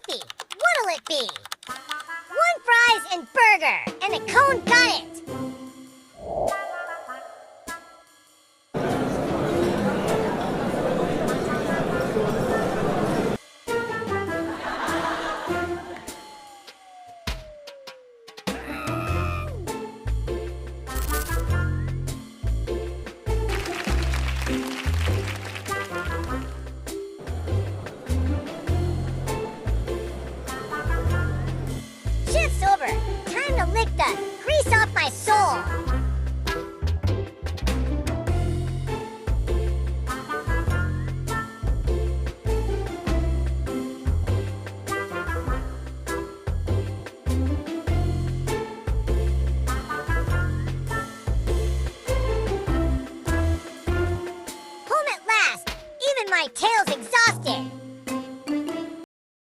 be? What'll it be? One fries and burger, and a cone got it. Shift's over. Time to lick the grease off my soul.